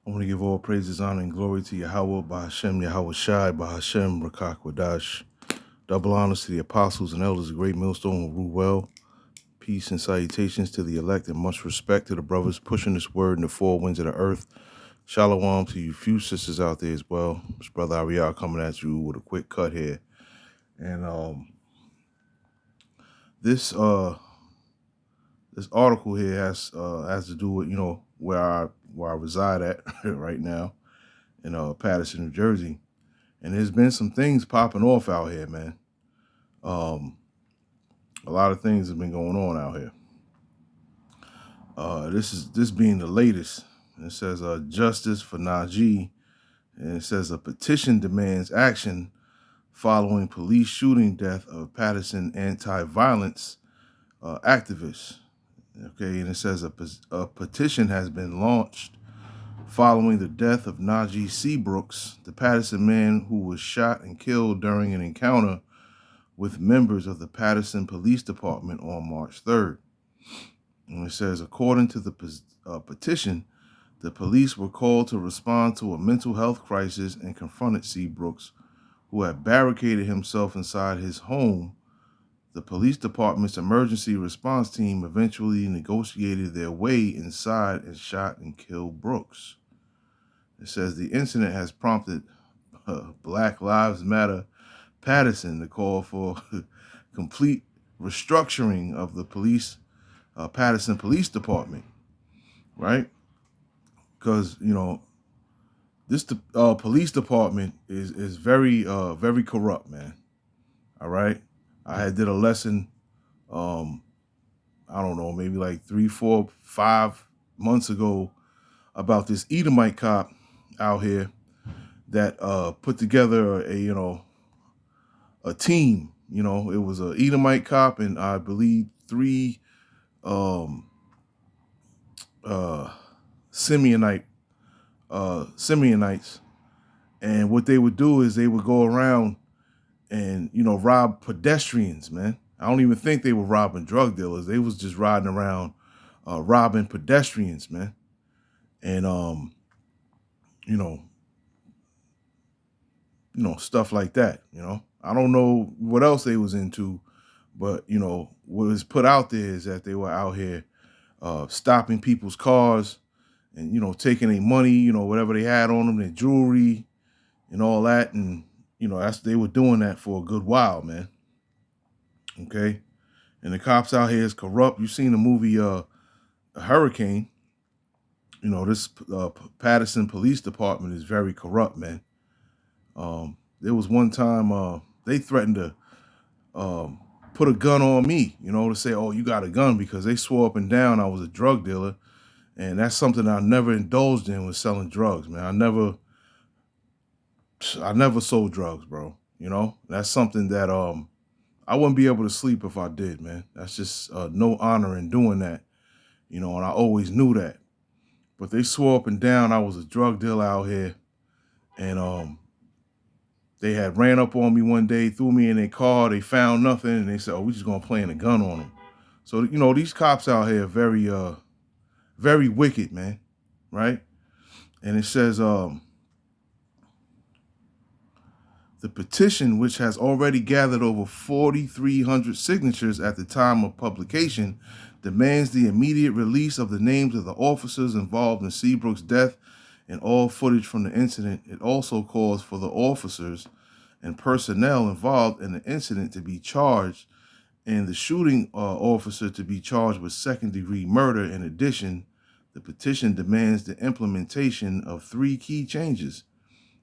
I want to give all praises, honor, and glory to Yahweh, Bahashem, Yahweh Shai, Bahashem, Rakak Wadash. Double honors to the apostles and elders of Great Millstone who rule well. Peace and salutations to the elect, and much respect to the brothers pushing this word in the four winds of the earth. Shalom to you few sisters out there as well. This brother Ariel coming at you with a quick cut here. And this this article here has to do with, where I reside at right now in Paterson, New Jersey. And there's been some things popping off out here, man. A lot of things have been going on out here. This being the latest. It says justice for Najee, and it says a petition demands action following police shooting death of Paterson anti-violence activists. Okay, and it says a petition has been launched following the death of Najee Seabrooks, the Paterson man who was shot and killed during an encounter with members of the Paterson Police Department on March 3rd. And it says, according to the petition, the police were called to respond to a mental health crisis and confronted Seabrooks, who had barricaded himself inside his home. The police department's emergency response team eventually negotiated their way inside and shot and killed Brooks. It says the incident has prompted Black Lives Matter Paterson to call for complete restructuring of the Paterson Police Department, right? Because, this police department is very, very corrupt, man. All right. I had did a lesson, I don't know, maybe like 3, 4, 5 months ago about this Edomite cop out here that put together a team. It was a Edomite cop and I believe 3 Simeonites. And what they would do is they would go around and, rob pedestrians, man. I don't even think they were robbing drug dealers. They was just riding around robbing pedestrians, man. And, stuff like that, I don't know what else they was into, but, what was put out there is that they were out here stopping people's cars and, taking their money, whatever they had on them, their jewelry and all that. And, they were doing that for a good while, man. Okay. And the cops out here is corrupt. You've seen the movie Hurricane. This Paterson Police Department is very corrupt, man. There was one time they threatened to put a gun on me, to say, oh, you got a gun, because they swore up and down I was a drug dealer. And that's something I never indulged in, was selling drugs, man. I never sold drugs, bro. That's something that I wouldn't be able to sleep if I did, man. That's just no honor in doing that, and I always knew that. But they swore up and down I was a drug dealer out here, and they had ran up on me one day, threw me in their car. They found nothing, and they said, "Oh, we're just gonna plant a gun on them." So these cops out here are very, very wicked, man. Right? And it says the petition, which has already gathered over 4,300 signatures at the time of publication, demands the immediate release of the names of the officers involved in Seabrook's death and all footage from the incident. It also calls for the officers and personnel involved in the incident to be charged and the shooting officer to be charged with second-degree murder. In addition, the petition demands the implementation of 3 key changes: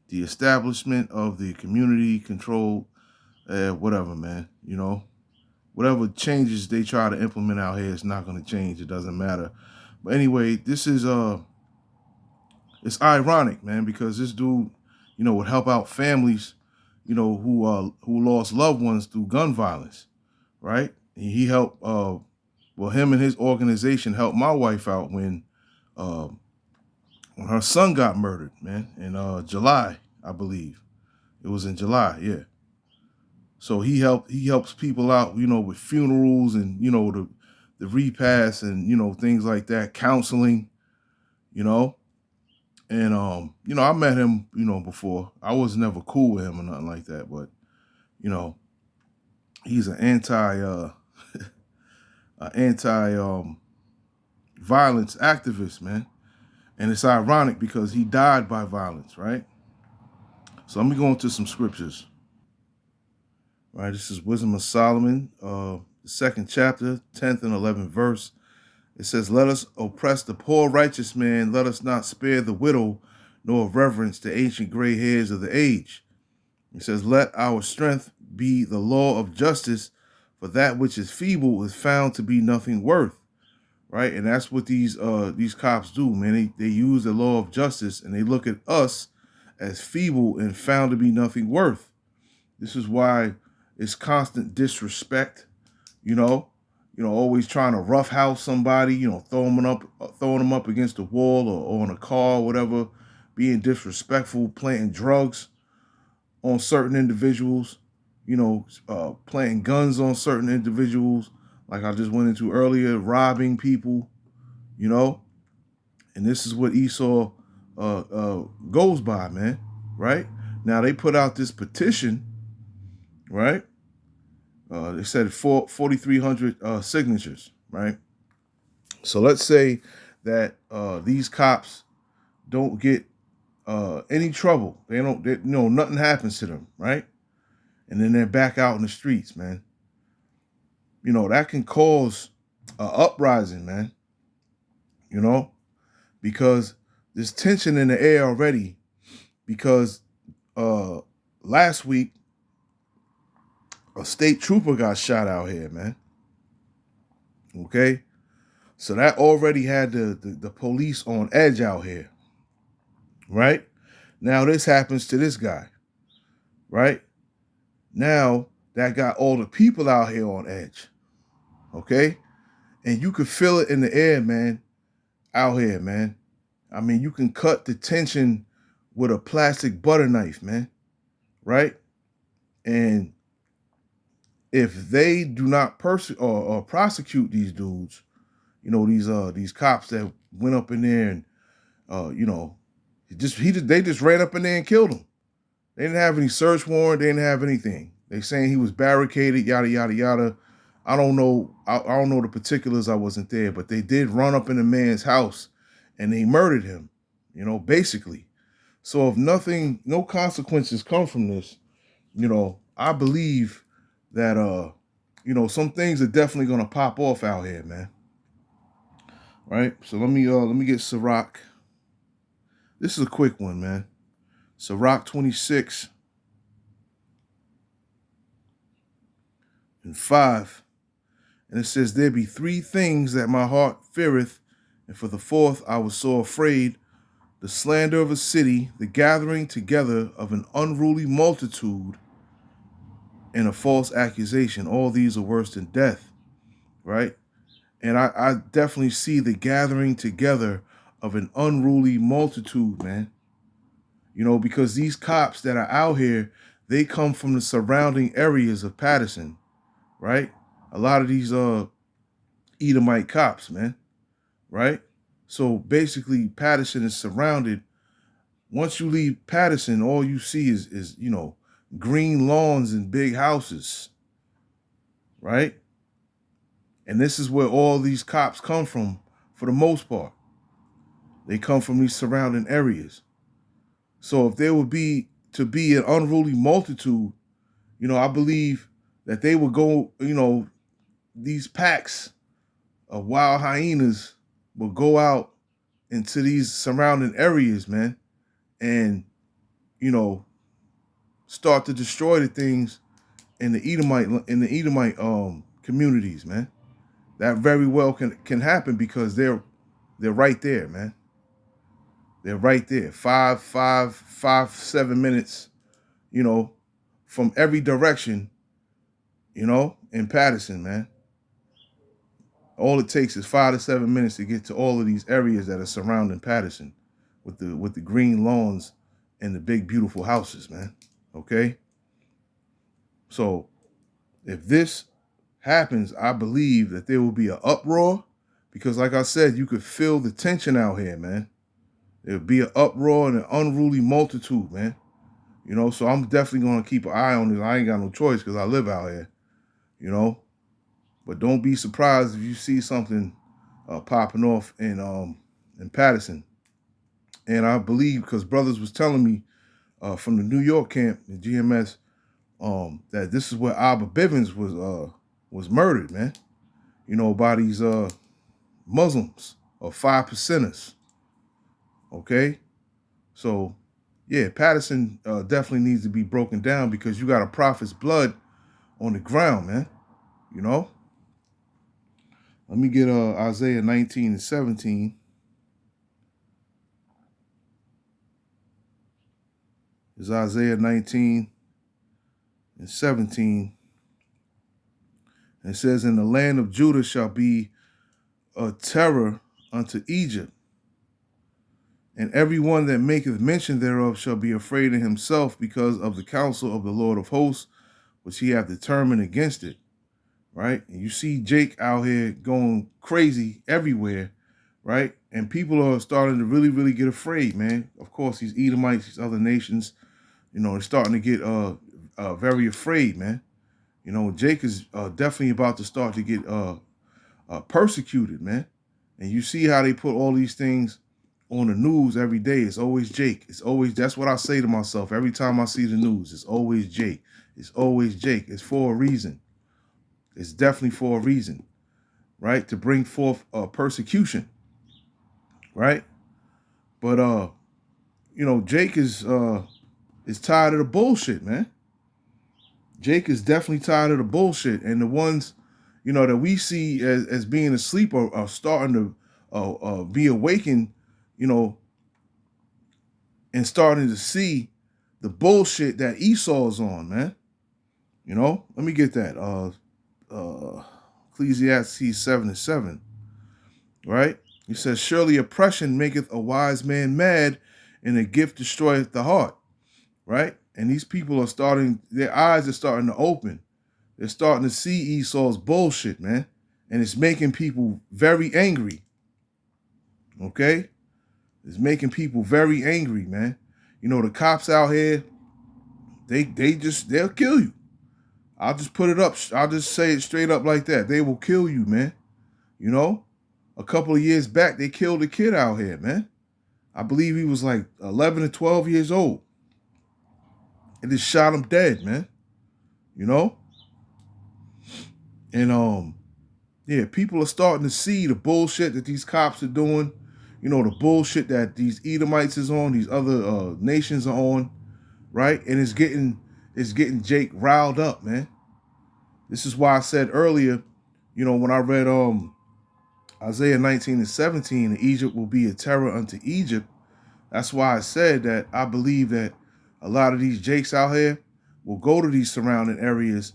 the establishment of the community control, whatever, man, whatever changes they try to implement out here, it's not going to change. It doesn't matter. But anyway, this is, it's ironic, man, because this dude, would help out families, who lost loved ones through gun violence, right? He helped, him and his organization helped my wife out when her son got murdered, man, in July, I believe. It was in July, yeah. So he helps people out, with funerals and, the repast and, things like that, counseling, And I met him, before. I was never cool with him or nothing like that, but you know, he's an anti violence activist, man. And it's ironic because he died by violence, right? So let me go into some scriptures. Right, this is Wisdom of Solomon, the second chapter, 10th and 11th verse. It says, "Let us oppress the poor righteous man, let us not spare the widow, nor reverence the ancient gray hairs of the age." It says, "Let our strength be the law of justice, for that which is feeble is found to be nothing worth." Right, and that's what these cops do, man. They use the law of justice, and they look at us as feeble and found to be nothing worth. This is why it's constant disrespect, you know, always trying to roughhouse somebody, throwing them up against the wall or on a car, or whatever, being disrespectful, planting drugs on certain individuals, planting guns on certain individuals, like I just went into earlier, robbing people, and this is what Esau goes by, man, right? Now they put out this petition, right? They said 4,300 signatures, right? So let's say that these cops don't get any trouble. Nothing happens to them, right? And then they're back out in the streets, man. That can cause an uprising, man. Because there's tension in the air already. Because last week, a state trooper got shot out here, man. Okay? So that already had the police on edge out here. Right? Now this happens to this guy. Right? Now that got all the people out here on edge. Okay? And you can feel it in the air, man. Out here, man. I mean, you can cut the tension with a plastic butter knife, man. Right? And if they do not prosecute these dudes, these cops that went up in there and they just ran up in there and killed him. They didn't have any search warrant. They didn't have anything. They saying he was barricaded, yada yada yada. I don't know. I don't know the particulars. I wasn't there, but they did run up in the man's house and they murdered him. Basically. So if no consequences come from this, I believe that some things are definitely gonna pop off out here, man. Right? So let me get Sirach. This is a quick one, man. Sirach 26 and 5. And it says, "There be three things that my heart feareth, and for the fourth I was so afraid: the slander of a city, the gathering together of an unruly multitude, and a false accusation. All these are worse than death." Right? And I definitely see the gathering together of an unruly multitude, man. Because these cops that are out here, they come from the surrounding areas of Patterson, right? A lot of these Edomite cops, man, right? So basically, Patterson is surrounded. Once you leave Patterson, all you see is green lawns and big houses, right? And this is where all these cops come from, for the most part. They come from these surrounding areas. So if there would be an unruly multitude, I believe that they would go, these packs of wild hyenas will go out into these surrounding areas, man, and, start to destroy the things in the Edomite communities, man. That very well can happen because they're right there, man. They're right there. 7 minutes, from every direction, in Patterson, man. All it takes is 5 to 7 minutes to get to all of these areas that are surrounding Patterson with the green lawns and the big, beautiful houses, man. Okay? So if this happens, I believe that there will be an uproar because, like I said, you could feel the tension out here, man. There'll be an uproar and an unruly multitude, man. You know, so I'm definitely going to keep an eye on this. I ain't got no choice because I live out here, you know. But don't be surprised if you see something popping off in Patterson. And I believe, because brothers was telling me from the New York camp, the GMS, that this is where Abba Bivens was murdered, man. You know, by these Muslims or 5%ers. Okay? So, yeah, Patterson definitely needs to be broken down because you got a prophet's blood on the ground, man. You know? Let me get Isaiah 19 and 17. It's Isaiah 19 and 17. And it says, "And the land of Judah shall be a terror unto Egypt, and every one that maketh mention thereof shall be afraid of himself because of the counsel of the Lord of hosts, which he hath determined against it." Right? And you see Jake out here going crazy everywhere, right? And people are starting to really, really get afraid, man. Of course, these Edomites, these other nations, you know, they're starting to get very afraid, man. You know, Jake is definitely about to start to get persecuted, man. And you see how they put all these things on the news every day. It's always Jake. It's always, that's what I say to myself every time I see the news. It's always Jake. It's always Jake. It's for a reason. It's definitely for a reason, right? To bring forth persecution, right? But you know, Jake is tired of the bullshit, man. Jake is definitely tired of the bullshit, and the ones, you know, that we see as being asleep are starting to be awakened, you know, and starting to see the bullshit that Esau's on, man. You know, let me get that. Ecclesiastes 7 and 7, right? He says, "Surely oppression maketh a wise man mad, and a gift destroyeth the heart," right? And these people are starting, their eyes are starting to open. They're starting to see Esau's bullshit, man. And it's making people very angry. Okay? It's making people very angry, man. You know, the cops out here, they'll kill you. I'll just put it up. I'll just say it straight up like that. They will kill you, man. You know? A couple of years back, they killed a kid out here, man. I believe he was like 11 or 12 years old. And just shot him dead, man. You know? And yeah, people are starting to see the bullshit that these cops are doing. You know, the bullshit that these Edomites is on, these other nations are on, right? And it's getting Jake riled up, man. This is why I said earlier, you know, when I read Isaiah 19 and 17, Egypt will be a terror unto Egypt. That's why I said that I believe that a lot of these Jakes out here will go to these surrounding areas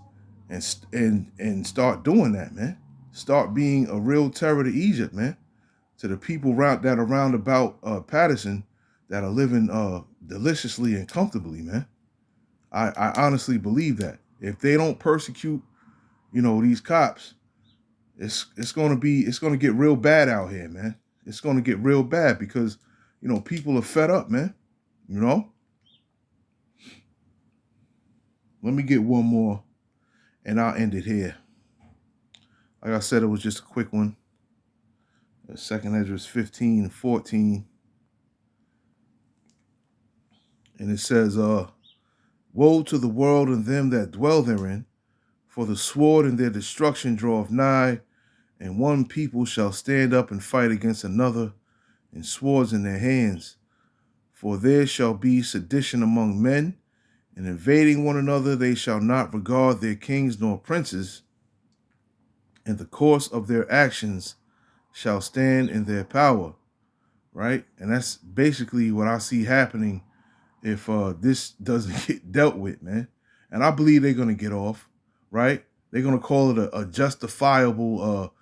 and start doing that, man. Start being a real terror to Egypt, man. To the people that are around about Patterson that are living deliciously and comfortably, man. I honestly believe that if they don't persecute, you know, these cops, it's gonna get real bad out here, man. It's gonna get real bad because, you know, people are fed up, man. You know. Let me get one more, and I'll end it here. Like I said, it was just a quick one. 2nd Ezra 15 and 14. And it says, "Woe to the world and them that dwell therein, for the sword and their destruction draweth nigh, and one people shall stand up and fight against another, and swords in their hands. For there shall be sedition among men, and invading one another they shall not regard their kings nor princes, and the course of their actions shall stand in their power." Right? And that's basically what I see happening if this doesn't get dealt with, man. And I believe they're going to get off, right? They're going to call it a justifiable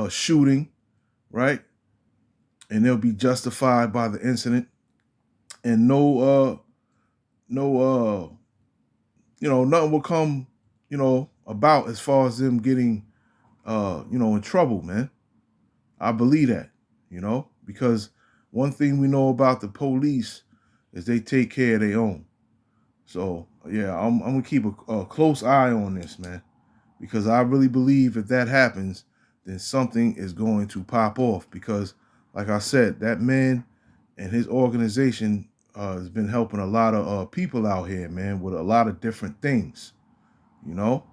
shooting, right? And they'll be justified by the incident. And you know, nothing will come, you know, about as far as them getting, you know, in trouble, man. I believe that, you know, because one thing we know about the police is they take care of their own. So yeah, I'm gonna keep a close eye on this, man, because I really believe if that happens, then something is going to pop off. Because, like I said, that man and his organization has been helping a lot of people out here, man, with a lot of different things. You know,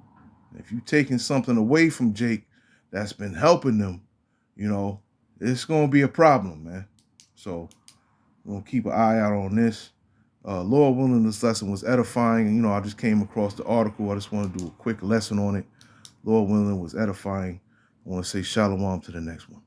if you're taking something away from Jake that's been helping them, you know, it's going to be a problem, man. So we're going to keep an eye out on this. Lord willing, this lesson was edifying. And, I just came across the article. I just want to do a quick lesson on it. Lord willing, was edifying. I want to say shalom to the next one.